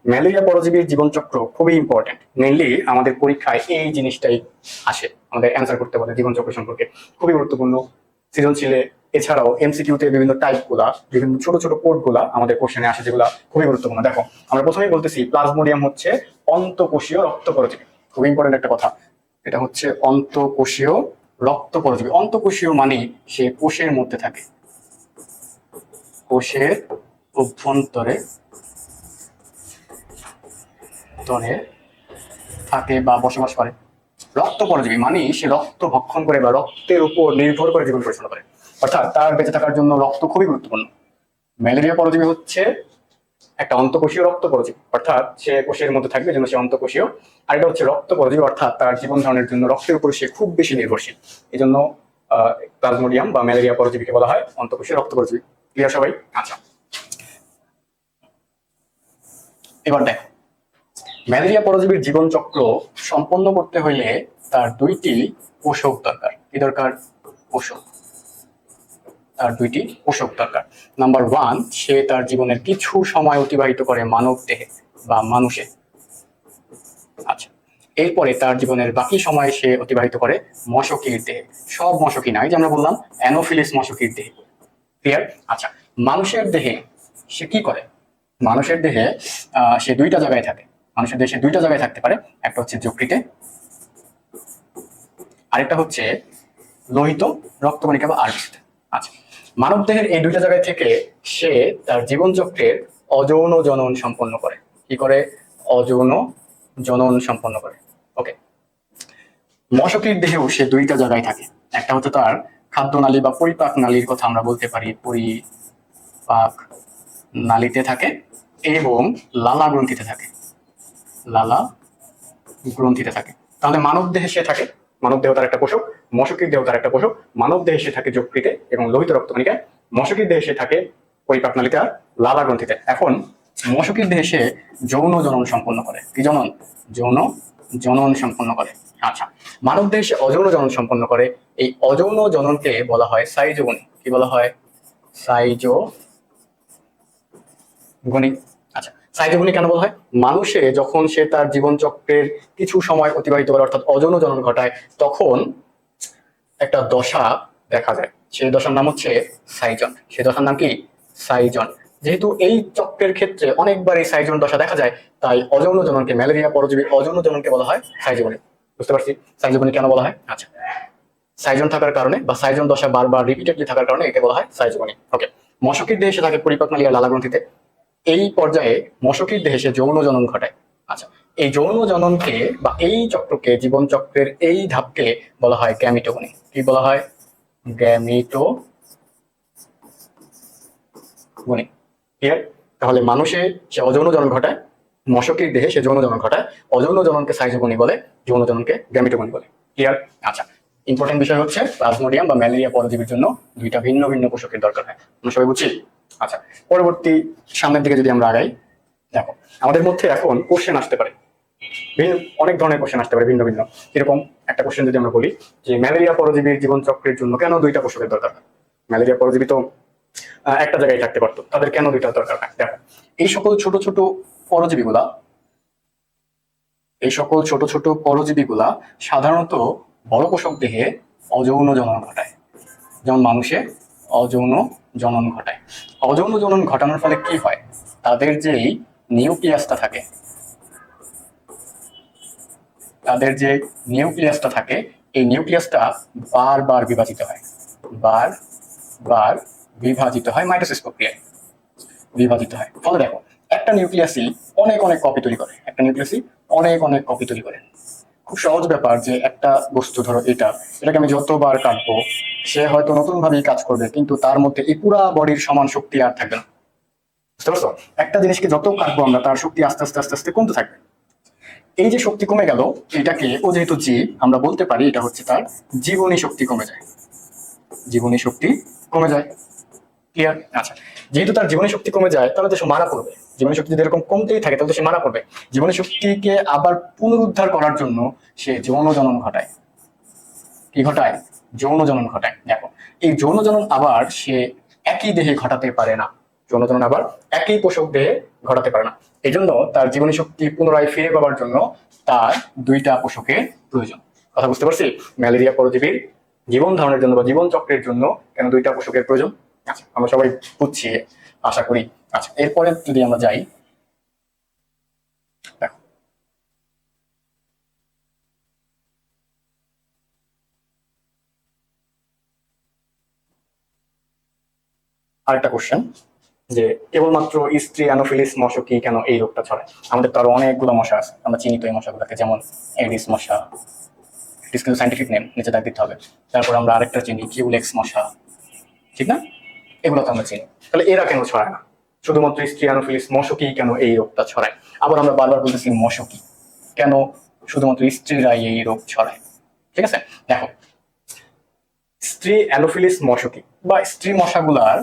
Malaria পরজীবীর জীবনচক্র খুবই important. Mainly আমাদের পরীক্ষায় এই জিনিসটাই আসে, আমাদের অ্যান্সার করতে বলে জীবনচক্র সম্পর্কে, খুবই গুরুত্বপূর্ণ সৃজনশীলে। এছাড়াও এমসিকিউতে বিভিন্ন টাইপ গুলা, বিভিন্ন ছোট ছোট কোড গুলা আমাদের কোশ্চেনে আসে, যেগুলো খুবই গুরুত্বপূর্ণ। দেখো, আমরা প্রথমেই বলতেছি প্লাজমোডিয়াম হচ্ছে অন্তঃকোষীয় রক্ত পরজীবী। খুবই ইম্পর্টেন্ট একটা কথা, এটা হচ্ছে অন্তঃকোষীয় রক্ত পরজীবী। অন্তঃকোষীয় মানে সে কোষের মধ্যে থাকে, কোষের অভ্যন্তরে তরে থাকে বা বসবাস করে। রক্ত পরজীবী মানে সে রক্ত ভক্ষণ করে বা রক্তের উপর নির্ভর করে জীবন পরিচালনা করে, অর্থাৎ তার বেঁচে থাকার জন্য রক্ত খুবই গুরুত্বপূর্ণ। ম্যালেরিয়া পরজীবী হচ্ছে একটা অন্তঃকোষীয় রক্ত পরজীবী, অর্থাৎ সে কোষের মধ্যে থাকবে জন্য সে অন্তঃকোষীয়। আর এটা হচ্ছে রক্ত পরজীবী, অর্থাৎ তার জীবন ধারণের জন্য রক্তের উপর সে খুব বেশি নির্ভরশীল। এই জন্য প্লাজমোডিয়াম বা ম্যালেরিয়া পরজীবীকে বলা হয় অন্তঃকোষীয় রক্ত পরজীবী। ক্লিয়ার সবাই? আচ্ছা, এবার দেখো, ম্যালেরিয়া পরজীবীর জীবন চক্র সম্পন্ন করতে হইলে তার দুইটি পোষক দরকার। কি দরকার? পোষক। তার দুইটি পোষক দরকার। নাম্বার ওয়ান, সে তার জীবনের কিছু সময় অতিবাহিত করে মানব দেহে বা মানুষে। আচ্ছা, এরপরে তার জীবনের বাকি সময় সে অতিবাহিত করে মশকির দেহে। সব মশকি নয়, যে আমরা বললাম অ্যানোফিলিস মশকির দেহে। ক্লিয়ার? আচ্ছা, মানুষের দেহে সে কি করে? মানুষের দেহে সে দুইটা জায়গায় থাকে। মানুষের দেহে সে দুইটা জায়গায় থাকতে পারে, একটা হচ্ছে যকৃতে, আরেকটা হচ্ছে লোহিত রক্তকণিকা বা আর্টিস্ট। আচ্ছা, মানব দেহের এই দুইটা জায়গায় থেকে সে তার জীবনচক্রের অযৌন জনন সম্পন্ন করে। কি করে? অযৌন জনন সম্পন্ন করে। ওকে, মশকির দেহেও সে দুইটা জায়গায় থাকে। একটা হচ্ছে তার খাদ্যনালী বা পরিপাক নালীর কথা আমরা বলতে পারি, পরিপাক নালীতে থাকে, এবং লালা গ্রন্থিতে থাকে। লালা গ্রন্থিতে থাকে। তাহলে মানব দেহে সে থাকে, মানব দেহ তার একটা পোষক, মশকির দেহ তার একটা পোষক। মানব দেহে সে থাকে যকৃতে এবং লোহিত রক্তকণিকায়, মশকির দেহে সে থাকে পরিপাক নালীতে আর লালা গ্রন্থিতে। এখন মশকির দেহে সে যৌন জনন সম্পন্ন করে। কি জনন? যৌন জনন সম্পন্ন করে। আচ্ছা, মানব দেহে সে অযৌন জনন সম্পন্ন করে। এই অযৌন জননকে বলা হয় সাইজোগনি। কি বলা হয়? সাইজোগনি। আচ্ছা, সাইজোগনি কেন বলা হয়? মানুষে যখন সে তার জীবন চক্রের কিছু সময় অতিবাহিত করে, অর্থাৎ অযৌন জনন ঘটায়, তখন একটা দশা দেখা যায়। সেই দশার নাম হচ্ছে সাইজন। সেই দশার নাম কি? সাইজন। যেহেতু এই চক্রের ক্ষেত্রে অনেকবার এই সাইজন দশা দেখা যায়, তাই অযৌন জননকে, ম্যালেরিয়া পরজীবীর অযৌন জননকে বলা হয় সাইজোগনি। বুঝতে পারছি সাইজোগনি কেন বলা হয়? আচ্ছা, সাইজন থাকার কারণে বা সাইজন দশা বারবার রিপিটেডলি থাকার কারণে একে বলা হয় সাইজোগনি। ওকে, মশকির দেহে সে থাকে পরিপাক নালী আর লালা গ্রন্থিতে। এই পর্যায়ে মশকির দেহে সে যৌন জনন ঘটায়। আচ্ছা, এই যৌন জননকে বা এই চক্রকে, জীবন চক্রের এই ধাপকে বলা হয় গ্যামিটোগনি। কি বলা হয়? গ্যামিটোগনি। ক্লিয়ার? তাহলে মানুষে সে অযৌন জনন ঘটায়, মশকির দেহে সে যৌন জনন ঘটায়। অযৌন জননকে সাইজোগনি বলে, যৌন জননকে গ্যামিটোগনি বলে। ক্লিয়ার? আচ্ছা, ইম্পর্টেন্ট বিষয় হচ্ছে প্লাজমোডিয়াম বা ম্যালেরিয়া পরজীবীর জন্য দুইটা ভিন্ন ভিন্ন পোষকের দরকার হয়। আমরা সবাই বুঝছি? আচ্ছা, পরবর্তী সামনের দিকে যদি আমরা আগাই, দেখো, আমাদের মধ্যে এখন কোশ্চেন আসতে পারে, ভিন্ন অনেক ধরনের কোশ্চেন আসতে পারে, ভিন্ন ভিন্ন। এরকম একটা কোশ্চেন যদি আমরা বলি যে ম্যালেরিয়া পরজীবীর জীবন চক্রের জন্য কেন দুইটা পোষকের দরকার হয়? ম্যালেরিয়া পরজীবী তো একটা জায়গায় থাকতে পারতো, তাদের কেন দুইটা দরকার হয়? দেখো, এই সকল ছোট ছোট পরজীবীগুলা, এই সকল ছোট ছোট পরজীবীগুলা সাধারণত বড় পোষক দেহে অযৌন জনন ঘটায়। যেমন মানুষে অযৌন জনন ঘটায়। অযৌন জনন ঘটানোর ফলে কি হয়? তাদের যেই নিউক্লিয়াসটা থাকে, তাদের যে নিউক্লিয়াসটা থাকে, এই নিউক্লিয়াসটা বারবার বিভাজিত হয়, বারবার বিভাজিত হয় মাইটোসিস প্রক্রিয়ায়, বিভাজিত হয়। ফলে দেখো, একটা নিউক্লিয়াসই অনেক অনেক কপি তৈরি করে, একটা নিউক্লিয়াসই অনেক অনেক কপি তৈরি করে। খুব সহজ ব্যাপার যে একটা বস্তু, ধরো এটাকে আমি যতবার কাটবো সে হয়তো নতুন ভাবেই কাজ করবে, কিন্তু তার মধ্যে এই পুরা বডির সমান শক্তি আর থাকবে না। বুঝতে পারছো? একটা জিনিসকে যত কাটবো আমরা, তার শক্তি আস্তে আস্তে আস্তে আস্তে কমতে থাকবে। এই যে শক্তি কমে গেল, এটাকে ও যেহেতু জীব, আমরা বলতে পারি এটা হচ্ছে তার জীবনী শক্তি কমে যায়। জীবনী শক্তি কমে যায়। ক্লিয়ার? আচ্ছা, যেহেতু তার জীবনী শক্তি কমে যায়, তাহলে তো সে মারা পড়বে। জীবনী শক্তি যদি এরকম কমতেই থাকে, তাহলে সে মারা পড়বে। জীবনী শক্তিকে আবার পুনরুদ্ধার করার জন্য সে যৌন জনন ঘটায়। কি ঘটায়? যৌন জনন ঘটায়। দেখো, এই যৌন জনন আবার সে একই দেহে ঘটাতে পারে না, যৌন জনন আবার একই পোষক দেহে ঘটাতে পারে না। এই জন্য তার জীবনী শক্তি পুনরায় ফিরে পাওয়ার জন্য তার দুইটা পোষকের প্রয়োজন। কথা বুঝতে পারছি? ম্যালেরিয়া পরজীবীর জীবন ধারণের জন্য বা জীবন চক্রের জন্য কেন দুইটা পোষকের প্রয়োজন? আচ্ছা, আমরা সবাই বুঝছি আশা করি। আচ্ছা, এরপরে যদি আমরা যাই, দেখো আরেকটা কোশ্চেন, যে কেবলমাত্র স্ত্রী অ্যানোফিলিস মশকই কেন এই রোগটা ছড়ায়? আমাদের তো আরো অনেকগুলো মশা আছে, আমরা চিনি তো এই মশাগুলোকে, যেমন এডিস মশা, এডিস কিন্তু সাইন্টিফিক নেম, নিচে দাগ দিতে হবে। তারপর আমরা আরেকটা চিনি কিউলেক্স মশা, ঠিক না? এগুলো তো আমরা চিনি। তাহলে এরা কেন ছড়ায় না? শুধুমাত্র স্ত্রী অ্যানোফিলিস মশকই কেন এই রোগটা ছড়ায়? আবার আমরা বারবার বলতেছি মশকই, কেন শুধুমাত্র স্ত্রীরাই এই রোগ ছড়ায়? ঠিক আছে, দেখো স্ত্রী অ্যানোফিলিস মশকি বা স্ত্রী মশাগুলার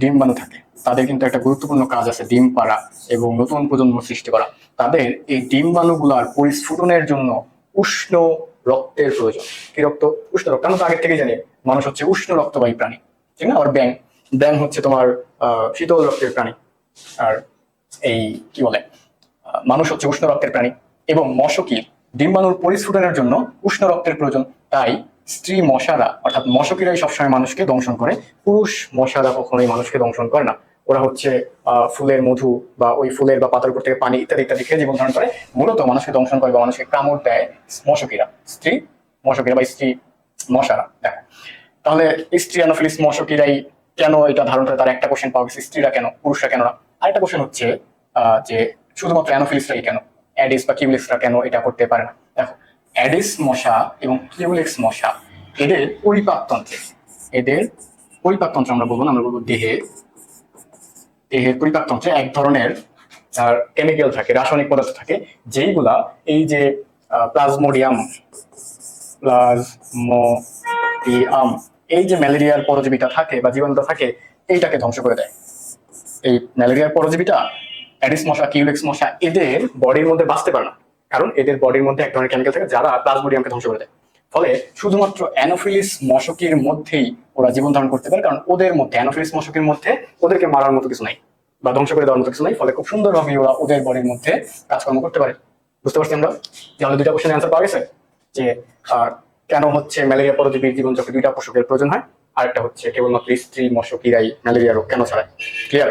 ডিম্বাণু থাকে, তাদের কিন্তু একটা গুরুত্বপূর্ণ কাজ আছে ডিম পাড়া এবং নতুন প্রজন্ম সৃষ্টি করা। তাদের এই ডিম্বাণুগুলার পরিস্ফুটনের জন্য উষ্ণ রক্তের প্রয়োজন। কি রক্ত? উষ্ণ রক্ত। আমরা তো আগের থেকেই জানি মানুষ হচ্ছে উষ্ণ রক্তবাহী প্রাণী, ঠিক না? আর ব্যাং ব্যাং হচ্ছে তোমার শীতল রক্তের প্রাণী। আর এই কি বলে, মানুষ হচ্ছে উষ্ণ রক্তের প্রাণী এবং মশকির ডিম্বাণুর পরিস্ফুটনের জন্য উষ্ণ রক্তের প্রয়োজন। তাই স্ত্রী মশারা অর্থাৎ মশকিরাই সবসময় মানুষকে দংশন করে, পুরুষ মশারা কখনোই মানুষকে দংশন করে না। ওরা হচ্ছে ফুলের মধু বা ওই ফুলের বা পাতার উপর থেকে পানি ইত্যাদি ইত্যাদি খেয়ে জীবন ধারণ করে। মূলত মানুষকে দংশন করে বা মানুষকে কামড় দেয় মশকিরা, স্ত্রী মশকিরা বা স্ত্রী মশারা। দেখো তাহলে স্ত্রী অ্যানোফিলিস মশকিরাই কেন এটা ধারণ করে, তার একটা কোশ্চেন পাওয়া গেছে, স্ত্রীরা কেন, পুরুষরা কেন না। আরেকটা কোশ্চেন হচ্ছে যে শুধুমাত্র অ্যানোফিলিসরাই কেন, অ্যাডিস বা কিউলেক্সরা কেন এটা করতে পারে না? দেখো অ্যাডিস মশা এবং কিউলেক্স মশা এদের পরিপাকতন্ত্রে, এদের পরিপাকতন্ত্র আমরা বলবো না, আমরা বলবো দেহের পরিপাকতন্ত্রে এক ধরনের কেমিক্যাল থাকে, রাসায়নিক পদার্থ থাকে, যেইগুলা এই যে প্লাজমোডিয়াম প্লাজমোডিয়াম এই যে ম্যালেরিয়ার পরজীবীটা থাকে বা জীবাণুটা থাকে, এইটাকে ধ্বংস করে দেয়। এই ম্যালেরিয়ার পরজীবীটা অ্যাডিস মশা কিউলেক্স মশা এদের বডির মধ্যে বাঁচতে পারে না, কারণ এদের বডির মধ্যে এক ধরনের কেমিক্যাল থাকে যারা প্লাজমোডিয়ামকে ধ্বংস করে দেয়। ফলে শুধুমাত্র অ্যানোফিলিস মশকির মধ্যেই ওরা জীবন ধারণ করতে পারে, কারণ ওদের মধ্যে অ্যানোফিলিস মশকির মধ্যে ওদেরকে মারার মতো কিছু নাই বা ধ্বংস করে দেওয়ার মতো কিছু নাই। ফলে খুব সুন্দরভাবে ওরা ওদের বডির মধ্যে কাজকর্ম করতে পারে। বুঝতে পারছি আমরা? তাহলে দুইটা কোশ্চেনের অ্যান্সার পাওয়া গেছে, যে কেন হচ্ছে ম্যালেরিয়া পরজীবীর জীবন চক্রে দুইটা পোষকের প্রয়োজন হয়, আরেকটা হচ্ছে কেবলমাত্র স্ত্রী মশকিরাই ম্যালেরিয়া রোগ কেন ছড়ায়। ক্লিয়ার?